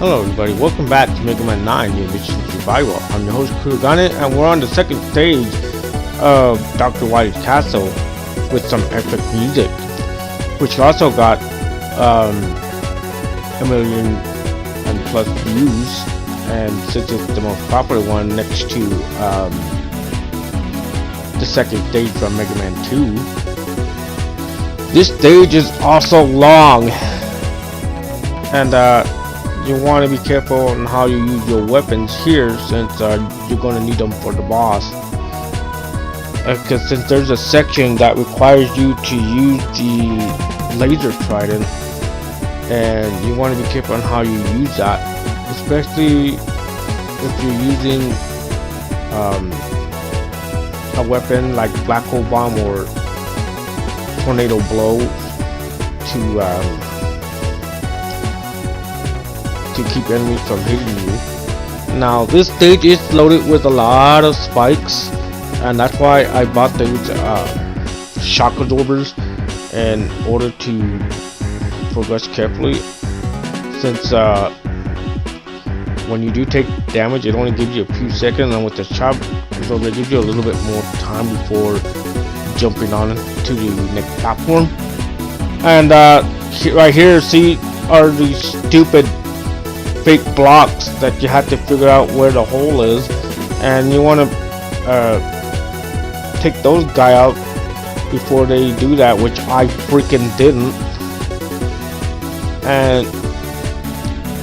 Hello everybody, welcome back to Mega Man 9 New Mission Survival. I'm your host Kurugane, and we're on the second stage of Dr. Wily's castle with some epic music, which also got a million and plus views, and since it's the most popular one next to the second stage from Mega Man 2. This stage is also long, and you want to be careful on how you use your weapons here, since you're going to need them for the boss. Because since there's a section that requires you to use the laser trident, and you want to be careful on how you use that, especially if you're using a weapon like Black Hole Bomb or Tornado Blow to keep enemies from hitting you. Now this stage is loaded with a lot of spikes, and that's why I bought those shock absorbers in order to progress carefully, since when you do take damage it only gives you a few seconds, and with the shock absorber it gives you a little bit more time before jumping on to the next platform. And right here, see, are these stupid fake blocks that you have to figure out where the hole is, and you want to take those guys out before they do that, which I freaking didn't. And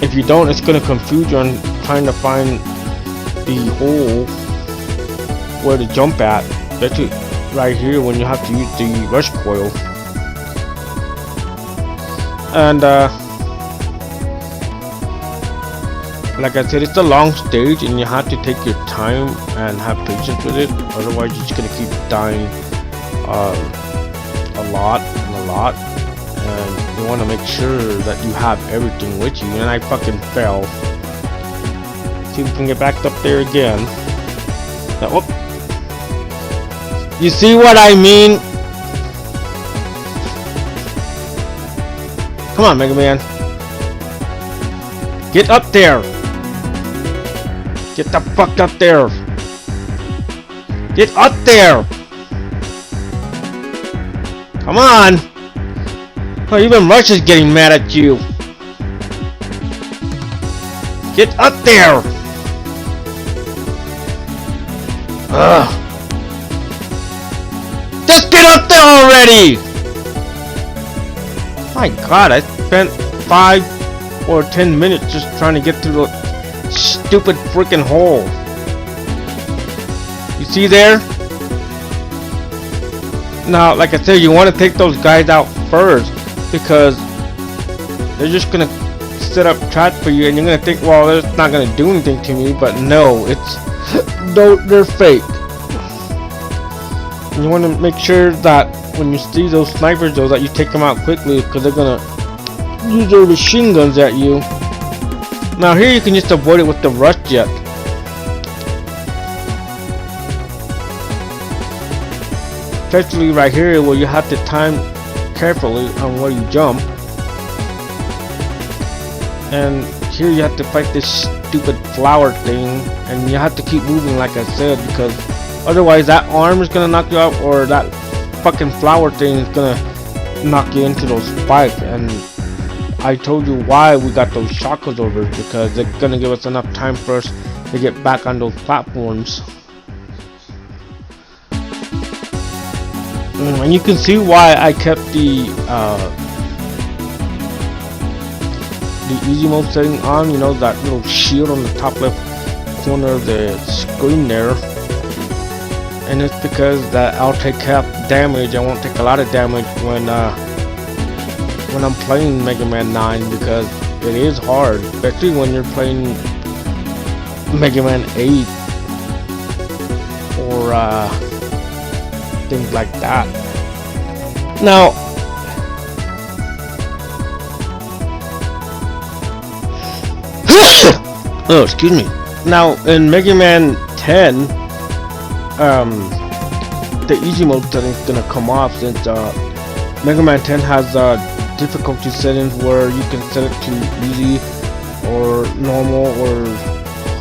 if you don't, it's going to confuse you on trying to find the hole where to jump at. That's it right here when you have to use the rush coil. And like I said, it's a long stage, and you have to take your time and have patience with it, otherwise you're just gonna keep dying a lot, and you want to make sure that you have everything with you. And I fucking fell. See if we can get back up there again. Now, whoop. You see what I mean? Come on, Mega Man. Get up there. Get the fuck up there. Get up there. Come on. Oh, even Rush is getting mad at you. Get up there. Ugh. Just get up there already. My god, I spent 5 or 10 minutes just trying to get through the stupid freaking hole. You see there? Now, like I said, you want to take those guys out first, because they're just gonna set up traps for you, and you're gonna think, well, it's not gonna do anything to me. But no, it's they're fake. And you want to make sure that when you see those snipers, though, that you take them out quickly, because they're gonna use their machine guns at you. Now here you can just avoid it with the rush jet. Especially right here where you have to time carefully on where you jump. And here you have to fight this stupid flower thing, and you have to keep moving like I said, because otherwise that arm is gonna knock you out, or that fucking flower thing is gonna knock you into those spikes. And I told you why we got those shock absorbers, because they're gonna give us enough time for us to get back on those platforms. And you can see why I kept the easy mode setting on. You know, that little shield on the top left corner of the screen there. And it's because that I'll take half damage. I won't take a lot of damage when I'm playing Mega Man 9, because it is hard, especially when you're playing Mega Man 8 or things like that. Now, oh, excuse me. Now in Mega Man 10, the easy mode setting is gonna come off, since Mega Man 10 has difficulty settings where you can set it to easy or normal or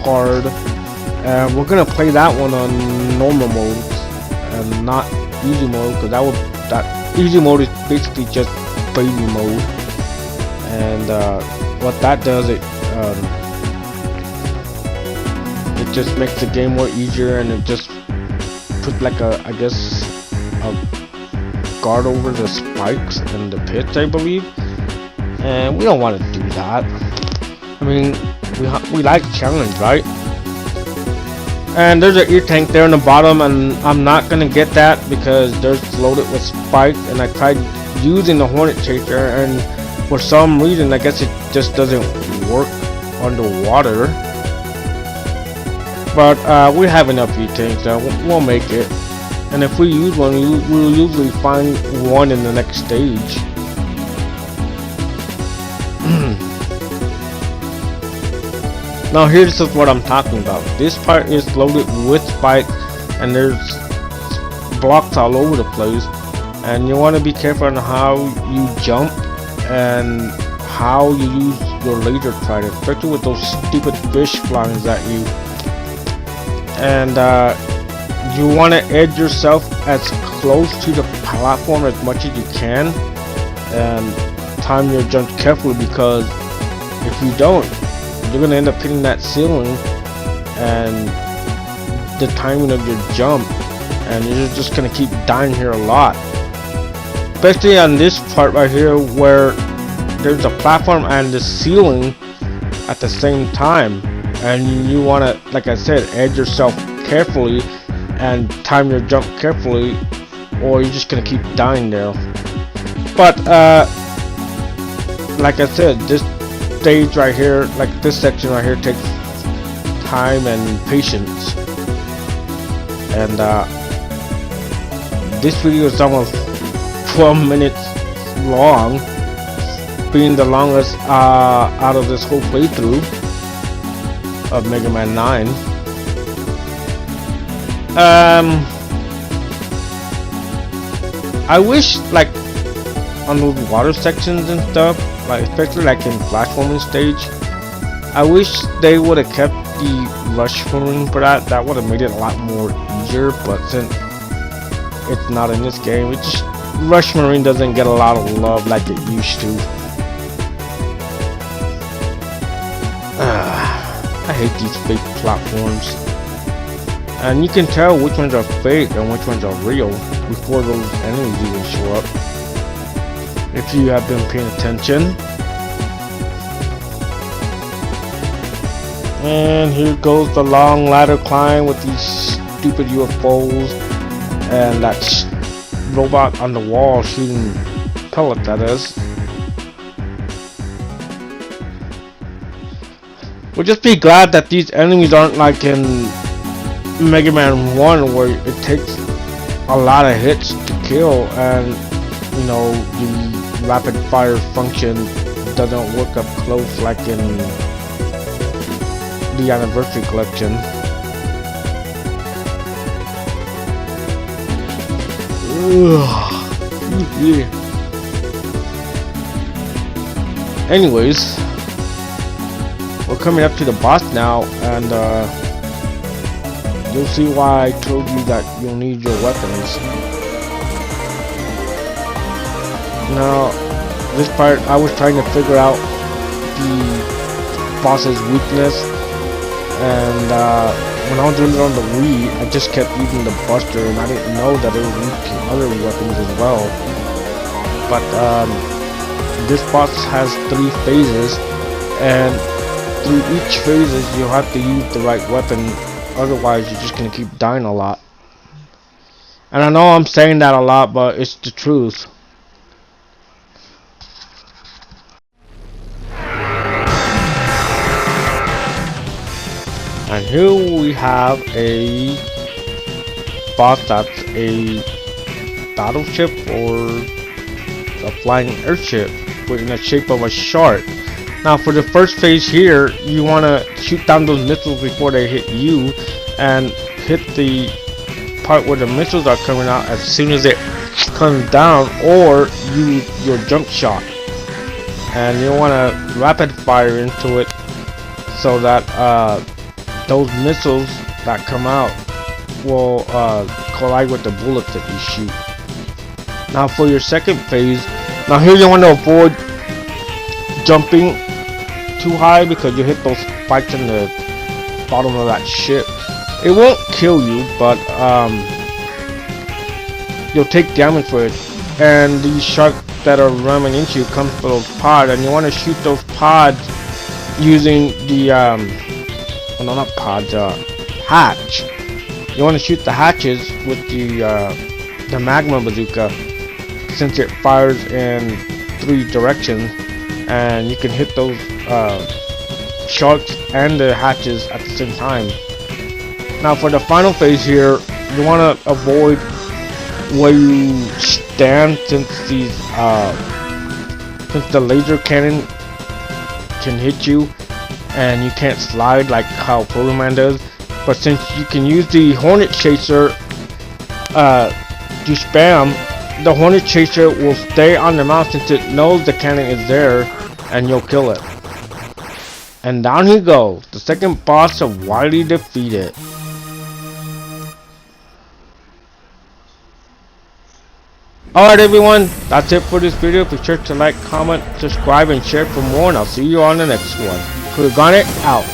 hard, and we're gonna play that one on normal mode and not easy mode, because that easy mode is basically just baby mode. And what that does, it just makes the game more easier, and it just puts like I guess a guard over the spikes and the pits, I believe. And we don't want to do that. I mean, we like challenge, right? And there's an ear tank there in the bottom, and I'm not gonna get that because they're loaded with spikes, and I tried using the Hornet Chaser, and for some reason I guess it just doesn't work underwater. But we have enough ear tanks, so we'll make it. And if we use one, we'll usually find one in the next stage. Now here's what I'm talking about. This part is loaded with spikes, and there's blocks all over the place, and you want to be careful on how you jump and how you use your laser trident, especially with those stupid fish flying at you. And you want to edge yourself as close to the platform as much as you can, and time your jump carefully, because if you don't, you're gonna end up hitting that ceiling and the timing of your jump, and you're just gonna keep dying here a lot, especially on this part right here where there's a platform and the ceiling at the same time. And you want to, like I said, edge yourself carefully and time your jump carefully, or you're just gonna keep dying there. But like I said, this stage right here, like this section right here, takes time and patience. And this video is almost 12 minutes long, being the longest out of this whole playthrough of Mega Man 9. I wish, like, on those water sections and stuff, like especially like in platforming stage, I wish they would have kept the rush marine for that. That would have made it a lot more easier. But since it's not in this game, it just, rush marine doesn't get a lot of love like it used to. I hate these fake platforms, and you can tell which ones are fake and which ones are real before those enemies even show up, if you have been paying attention. And here goes the long ladder climb with these stupid UFOs and that robot on the wall shooting pellets at us. We'll just be glad that these enemies aren't like in Mega Man 1, where it takes a lot of hits to kill, and you know, the rapid fire function doesn't work up close like in the Anniversary Collection. Yeah. Anyways, we're coming up to the boss now, and you'll see why I told you that you'll need your weapons. Now, this part I was trying to figure out the boss's weakness, and when I was doing it on the Wii, I just kept using the Buster, and I didn't know that it was weak to other weapons as well. But this boss has 3 phases, and through each phases you'll have to use the right weapon, otherwise you're just gonna keep dying a lot. And I know I'm saying that a lot, but it's the truth. And here we have a boss that's a battleship or a flying airship, but in the shape of a shark. Now for the first phase here, you want to shoot down those missiles before they hit you, and hit the part where the missiles are coming out as soon as it comes down, or use your jump shot. And you want to rapid fire into it so that those missiles that come out will collide with the bullets that you shoot. Now for your second phase, now here you want to avoid jumping too high because you hit those spikes in the bottom of that ship. It won't kill you, but you'll take damage for it. And these sharks that are ramming into you come from those pods, and you want to shoot those pods using the well, no, not pods, hatch. You want to shoot the hatches with the magma bazooka, since it fires in 3 directions, and you can hit those sharks and the hatches at the same time. Now for the final phase here, you want to avoid where you stand, since these since the laser cannon can hit you and you can't slide like how Proto Man does. But since you can use the Hornet Chaser to spam, the Hornet Chaser will stay on the mouse since it knows the cannon is there, and you'll kill it. And down he goes, the second boss of Wily defeated. Alright everyone, that's it for this video. Be sure to like, comment, subscribe, and share for more, and I'll see you on the next one. Cool, got it? Out.